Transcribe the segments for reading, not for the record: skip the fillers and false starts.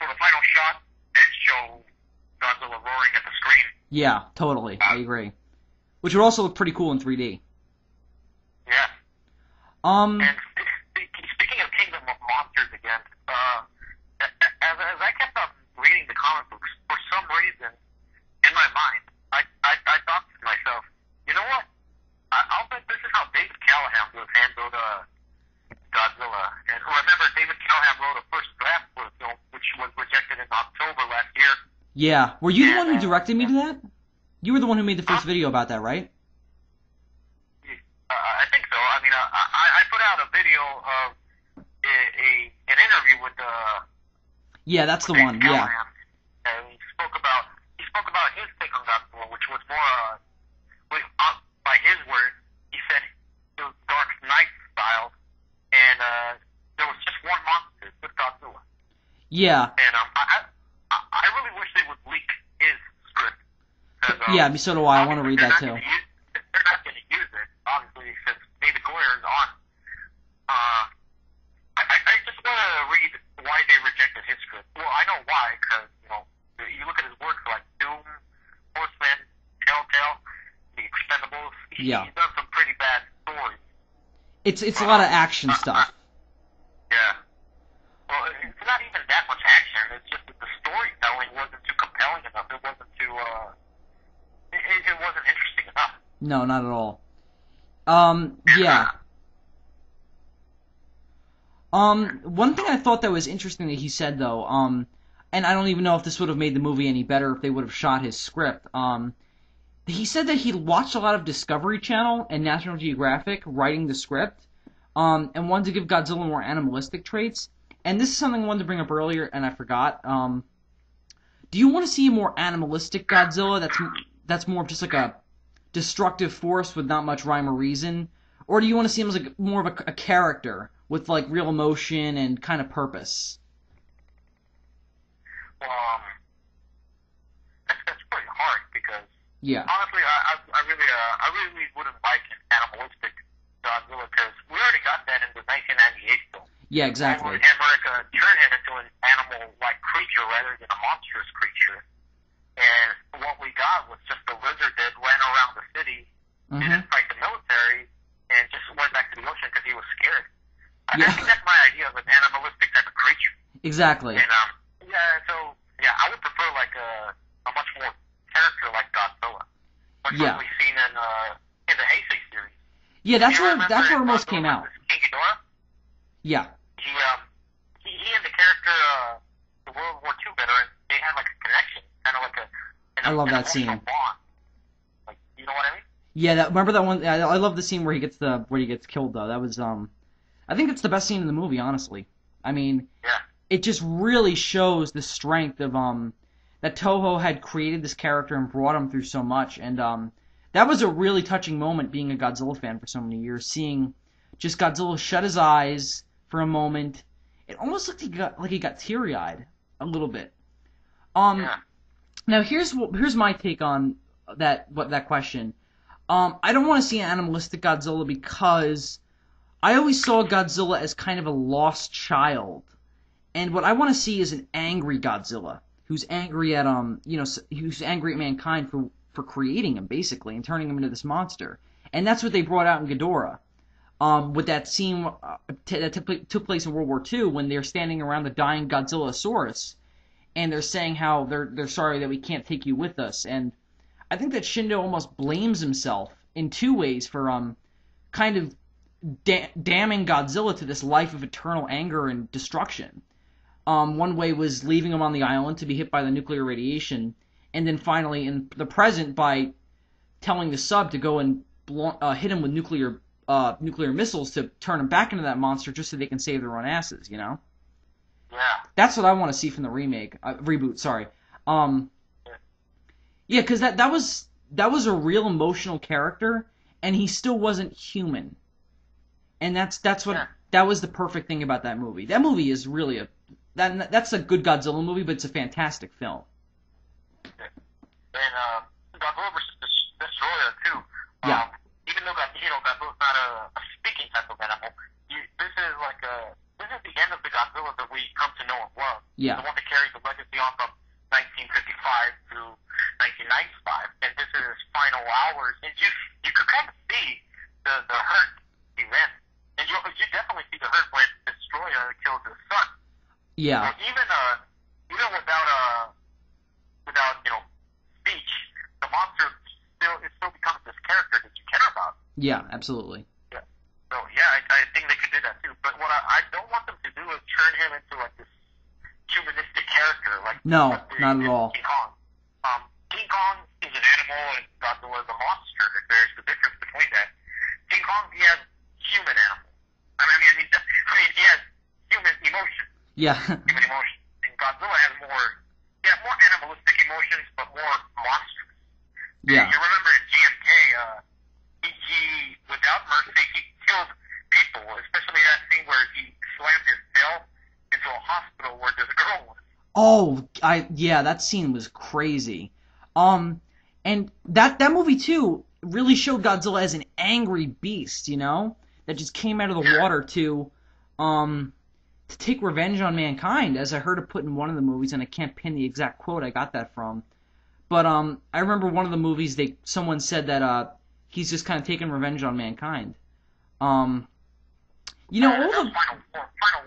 the final shot, then show Godzilla roaring at the screen. Yeah, totally. I agree. Which would also look pretty cool in 3D. Yeah. And speaking of Kingdom of Monsters again, as I kept on reading the comic books, for some reason, in my mind, I thought to myself, you know what? I'll bet this is how David Callahan would have handled Godzilla. And remember, David Callahan wrote a first draft for the film, which was rejected in October last year. Yeah. Were you the one who directed me to that? You were the one who made the first video about that, right? I think so. I mean, I put out a video of an interview with yeah, that's the one. Callahan, yeah. And he spoke about his take on Godzilla, which was more by his words, he said it was Dark Knight style, and there was just one monster, just Godzilla. Yeah. And I really wish they would leak his script. Yeah, so do I. I want to read that too. They're not going to use it, obviously, since David Goyer is on. I just want to read why they rejected his script. Well, I know why, because, you look at his works like Doom, Horseman, Telltale, The Expendables. He's done some pretty bad stories. It's a lot of action stuff. Yeah. Well, it's not even that much action. It's just that the storytelling wasn't too compelling enough. It wasn't too, it wasn't interesting enough. No, not at all. Yeah. One thing I thought that was interesting that he said, though, and I don't even know if this would have made the movie any better if they would have shot his script, he said that he watched a lot of Discovery Channel and National Geographic writing the script, and wanted to give Godzilla more animalistic traits. And this is something I wanted to bring up earlier, and I forgot. Do you want to see a more animalistic Godzilla that's more of just like a destructive force with not much rhyme or reason? Or do you want to see him as like more of a character with like real emotion and kind of purpose? Well, that's pretty hard because honestly, I really wouldn't like an animalistic Godzilla because we already got that in the 1998 film. Yeah, exactly. And America turned him into an animal-like creature rather than a monstrous creature. And what we got was just the lizard that ran around the city, didn't fight the military, and just went back to the ocean because he was scared. I think that's my idea of an animalistic type of creature. Exactly. And I would prefer like a much more character-like Godzilla, much like we've seen in the Heisei series. Yeah, that's where it most came out. King Ghidorah? Yeah. He and the character, the World War II veteran, they had like a connection, kind of like I love that scene. Bond. Like, you know what I mean? Yeah, remember that one? I love the scene where he gets killed though. That was I think it's the best scene in the movie, honestly. I mean, it just really shows the strength of that Toho had created this character and brought him through so much, and that was a really touching moment being a Godzilla fan for so many years, seeing just Godzilla shut his eyes for a moment. It almost looked like he got teary-eyed a little bit. Now here's my take on that question. I don't want to see an animalistic Godzilla because I always saw Godzilla as kind of a lost child. And what I want to see is an angry Godzilla who's angry at who's angry at mankind for creating him basically and turning him into this monster. And that's what they brought out in Ghidorah. With that scene that took place in World War II when they're standing around the dying Godzillasaurus and they're saying how they're sorry that we can't take you with us. And I think that Shindo almost blames himself in two ways for kind of damning Godzilla to this life of eternal anger and destruction. One way was leaving him on the island to be hit by the nuclear radiation, and then finally in the present by telling the sub to go and hit him with nuclear missiles to turn him back into that monster just so they can save their own asses, Yeah. That's what I want to see from the reboot, sorry. Yeah, because that was a real emotional character, and he still wasn't human. And that was the perfect thing about that movie. That movie is really that's a good Godzilla movie, but it's a fantastic film. And Godzilla vs. Destroyer too. Even though Godzilla's not a speaking type of animal, this is the end of the Godzilla that we come to know and love. Yeah. The one that carries the on from 1955 to 1995, and this is his final hours, and you could kind of see the hurt event, and you definitely see the hurt when Destroyer kills his son. Yeah. Even without speech, the monster still becomes this character that you care about. Yeah, absolutely. Yeah. So yeah, I think they could do that too. But what I don't want them to do is turn him into like this humanistic character, like no, not at all. King Kong. King Kong is an animal and Godzilla is a monster. There's the difference between that. King Kong, he has human animal. I mean, he has human emotion. Yeah. Human emotion. And Godzilla has more animalistic emotions, but more monstrous. Yeah. You remember in GMK, he without mercy, he killed people, especially that scene where he slammed his tail into a hospital where this girl was. Oh, yeah, that scene was crazy. And that movie too really showed Godzilla as an angry beast, that just came out of the water to take revenge on mankind, as I heard it put in one of the movies, and I can't pin the exact quote I got that from. But I remember one of the movies someone said that he's just kind of taking revenge on mankind. All the Final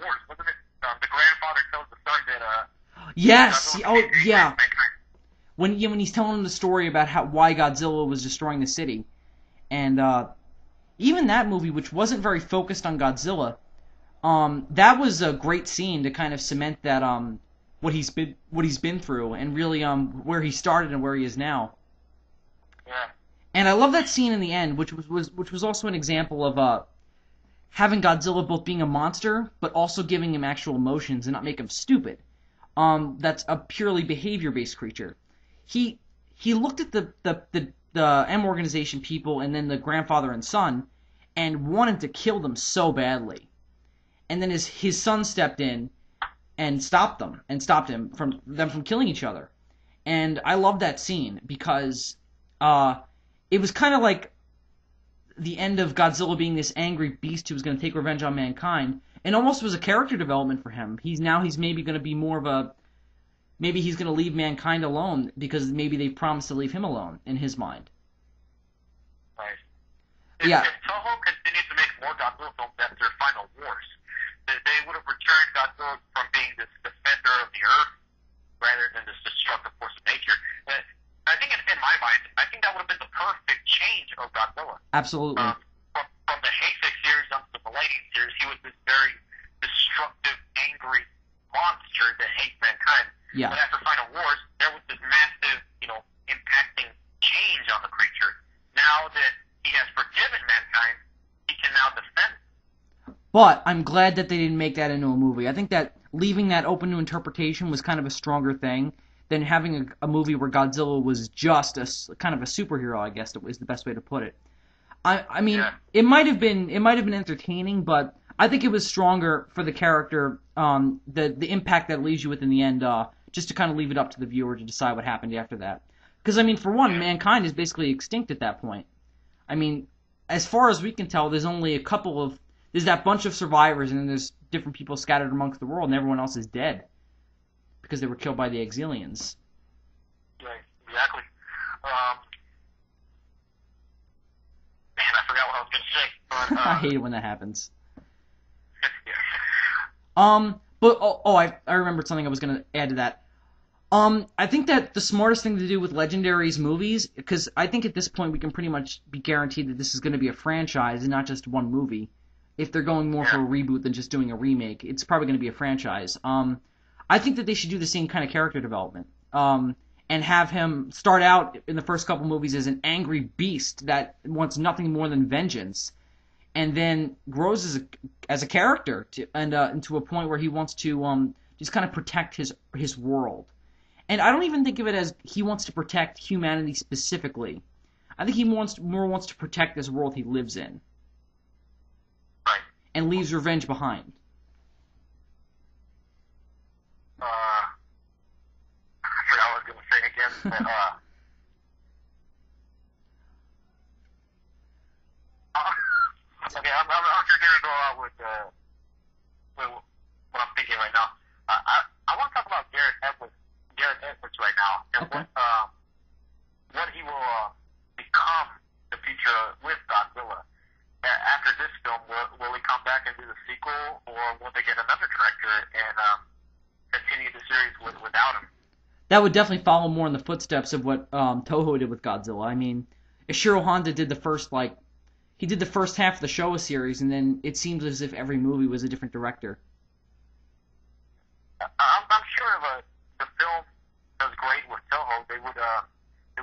Wars, wasn't it? The grandfather tells the son that yes, Godzilla yeah. mankind. When he's telling him the story about why Godzilla was destroying the city, and even that movie, which wasn't very focused on Godzilla, that was a great scene to kind of cement that what he's been through, and really where he started and where he is now. Yeah. And I love that scene in the end, which was also an example of having Godzilla both being a monster, but also giving him actual emotions and not make him stupid. That's a purely behavior-based creature. He looked at the M organization people and then the grandfather and son, and wanted to kill them so badly. And then his son stepped in and stopped him from killing each other. And I love that scene because it was kind of like the end of Godzilla being this angry beast who was going to take revenge on mankind, and almost was a character development for him. He's maybe going to be more of maybe he's going to leave mankind alone because maybe they've promised to leave him alone in his mind. Right. Yeah. If Toho continued to make more Godzilla films after Final Wars, they would have returned Godzilla from being this defender of the Earth rather than this destructive force of nature. I think in my mind, I think that would have been the perfect change of Godzilla. Absolutely. From the Heisei series on to the Millennium series, he was this very destructive, angry monster that hates mankind. Yeah. But after Final Wars, there was this massive, impacting change on the creature. Now that he has forgiven mankind, he can now defend. But I'm glad that they didn't make that into a movie. I think that leaving that open to interpretation was kind of a stronger thing than having a movie where Godzilla was just kind of a superhero, I guess is the best way to put it. I mean, yeah. It might have been entertaining, but I think it was stronger for the character, the impact that it leaves you with in the end, just to kind of leave it up to the viewer to decide what happened after that. Because, I mean, for one, mankind is basically extinct at that point. I mean, as far as we can tell, there's only there's that bunch of survivors, and then there's different people scattered amongst the world, and everyone else is dead because they were killed by the Exilians. Right, exactly. Man, I forgot what I was going to say. But, I hate it when that happens. Yeah. But I remembered something I was going to add to that. I think that the smartest thing to do with Legendary's movies, because I think at this point we can pretty much be guaranteed that this is going to be a franchise and not just one movie. If they're going more for a reboot than just doing a remake, it's probably going to be a franchise. I think that they should do the same kind of character development. And have him start out in the first couple movies as an angry beast that wants nothing more than vengeance, and then grows as a character to a point where he wants to just kind of protect his world. And I don't even think of it as he wants to protect humanity specifically. I think he more wants to protect this world he lives in. Right. And leaves revenge behind. I forgot what I was going to say again. But, okay, I'm just going to go out with what I'm thinking right now. I want to talk about Garrett Edwards' series without him. That would definitely follow more in the footsteps of what Toho did with Godzilla. I mean, Ishiro Honda did the first half of the Showa series, and then it seems as if every movie was a different director. I'm sure if the film does great with Toho, they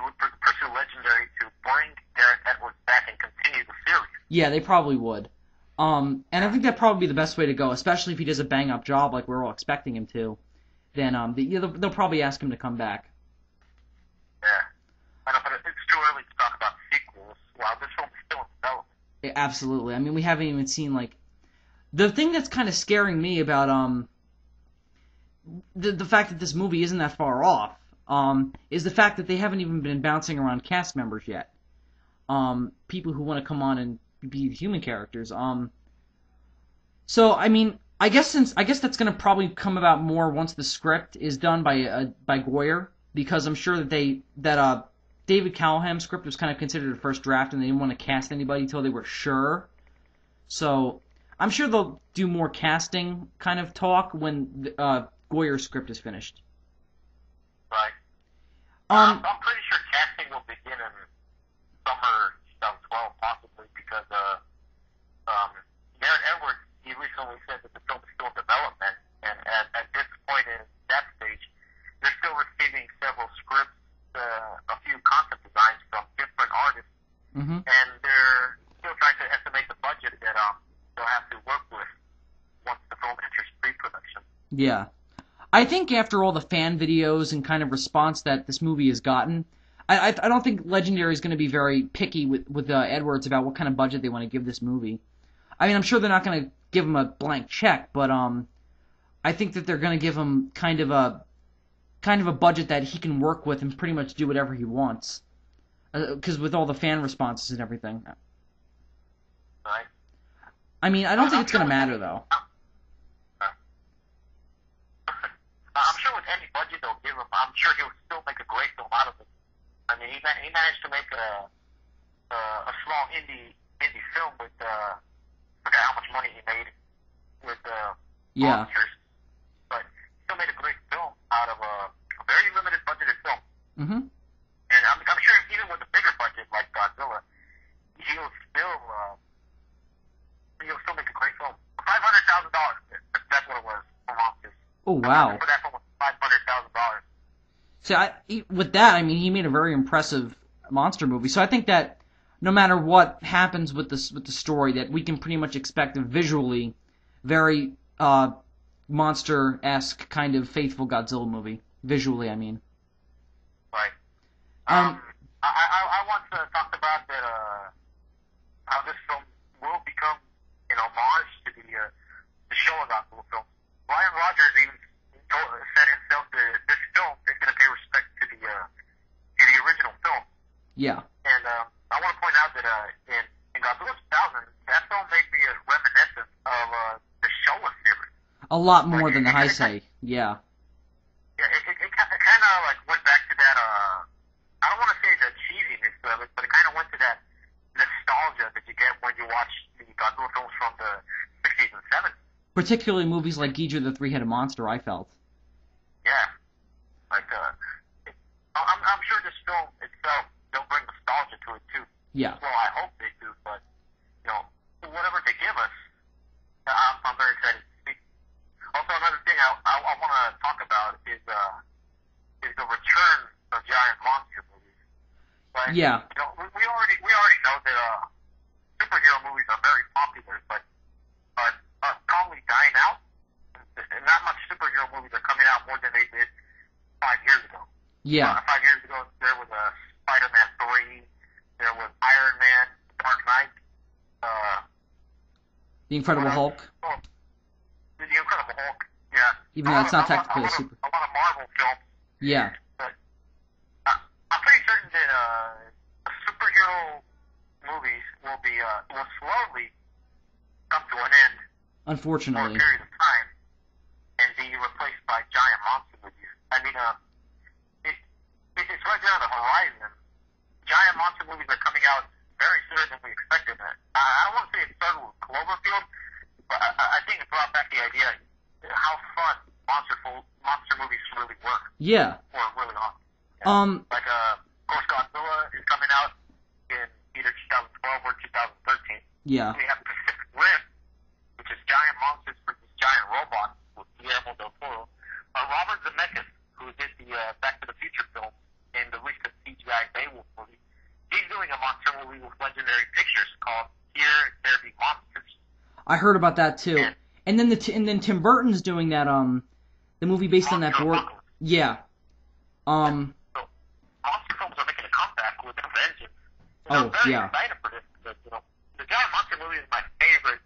would pursue Legendary to bring Gareth Edwards back and continue the series. Yeah, they probably would. And I think that'd probably be the best way to go, especially if he does a bang-up job like we're all expecting him to. Then they'll probably ask him to come back. Yeah. I know, but it's too early to talk about sequels while this film is still in development. Yeah, absolutely. I mean, we haven't even seen, like... The thing that's kind of scaring me about the fact that this movie isn't that far off is the fact that they haven't even been bouncing around cast members yet. People who want to come on and be human characters. So, I mean... I guess that's going to probably come about more once the script is done by Goyer, because I'm sure that David Callahan's script was kind of considered a first draft, and they didn't want to cast anybody until they were sure. So I'm sure they'll do more casting kind of talk when Goyer's script is finished. Right. I'm pretty sure casting will begin in summer 2012, possibly, because Gareth Edwards, he recently said that the film is still in development, and at this point in that stage, they're still receiving several scripts, a few concept designs from different artists, and they're still trying to estimate the budget that they'll have to work with once the film enters pre-production. Yeah. I think after all the fan videos and kind of response that this movie has gotten, I don't think Legendary is going to be very picky with Edwards about what kind of budget they want to give this movie. I mean, I'm sure they're not going to give him a blank check, but I think that they're going to give him kind of a budget that he can work with and pretty much do whatever he wants, because with all the fan responses and everything. Right. I mean, I don't think it's going to matter though. I'm sure with any budget they'll give him, I'm sure he'll still make a great film out of it. I mean, he managed to make a small indie film with forgot how much money he made with monsters, but still made a great film out of a very limited budgeted film. And I'm sure even with a bigger budget like Godzilla, he'll still make a great film. $500,000. That's what it was for Monsters. Oh wow! For that film was $500,000. So with that, I mean, he made a very impressive monster movie. So I think that no matter what happens with the story, that we can pretty much expect a visually very monster-esque kind of faithful Godzilla movie. Visually, I mean. Right. I once talked about that how this film will become an homage to the Showa Godzilla film. Ryan Rogers even said himself that this film is going to pay respect to the original film. Yeah. And I want to point out that in Godzilla 2000, that film made me reminiscent of the Showa series. A lot more than the Heisei. Yeah. Yeah, it kind of like went back to that. I don't want to say the cheesiness of it, but it kind of went to that nostalgia that you get when you watch the Godzilla films from the 60s and 70s. Particularly movies like Ghidorah the Three-Headed Monster, I felt. Yeah. Like, I'm sure this film itself, they'll bring nostalgia to it too. Yeah. Well, I hope they do, but, whatever they give us, I'm very excited to see. Also, another thing I want to talk about is the return of giant monster movies. Right? Yeah. We already know that superhero movies are very popular, but are probably dying out. And not much superhero movies are coming out more than they did 5 years ago. Yeah. 5 years ago, there was Spider-Man 3, there was Iron Man, Dark Knight, The Incredible Hulk. The Incredible Hulk, yeah. Even though it's not technically a super... A lot of Marvel films. Yeah. But I'm pretty certain that superhero movies will slowly come to an end Unfortunately. for a period of time and be replaced by giant monster movies. I mean, it's right there on the horizon. Giant monster movies are coming out very sooner than we expected. I don't want to say it started with Cloverfield, but I think it brought back the idea how fun monster movies really work. Yeah. Or really awesome. Yeah. Like, of course, Godzilla is coming out in either 2012 or 2013. Yeah. We have Pacific Rim, which is giant monsters versus giant robots with Guillermo del Toro. Robert Zemeckis, who did the Back to the Future film and the recent CGI Beowulf movie, he's doing a monster movie with Legendary Pictures called Here There Be Monsters. I heard about that too. And then Tim Burton's doing that the movie based on that board. Yeah. So monster films are making a comeback with a vengeance. And I'm very excited for this because, the giant monster movie is my favorite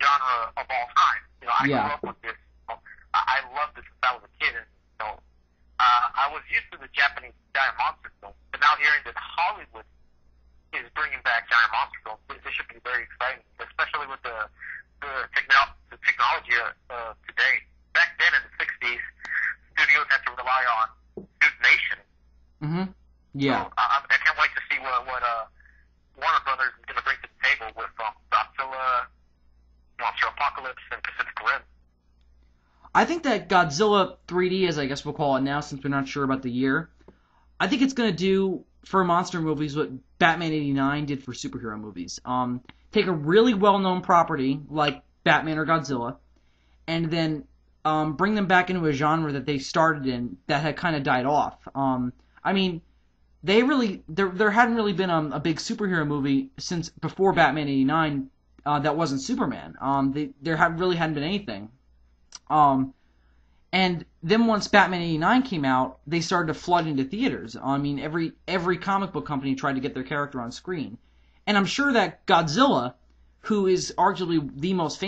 genre of all time. I grew up with this. I loved this since I was a kid, and I was used to the Japanese giant monster films, but now hearing that Hollywood is bringing back giant monster films, this should be very exciting, especially with the technology today. Back then in the 60s, studios had to rely on animation. Mm-hmm. Yeah. So, I can't wait to see what Warner Brothers is going to bring to the table with Godzilla, Monster Apocalypse, and Pacific Rim. I think that Godzilla 3D, as I guess we'll call it now, since we're not sure about the year, I think it's going to do for monster movies what Batman 89 did for superhero movies. Take a really well-known property like Batman or Godzilla, and then bring them back into a genre that they started in that had kind of died off. I mean, there hadn't really been a big superhero movie since before Batman 89 that wasn't Superman. There really hadn't been anything. And then once Batman 89 came out, they started to flood into theaters. I mean, every comic book company tried to get their character on screen. And I'm sure that Godzilla, who is arguably the most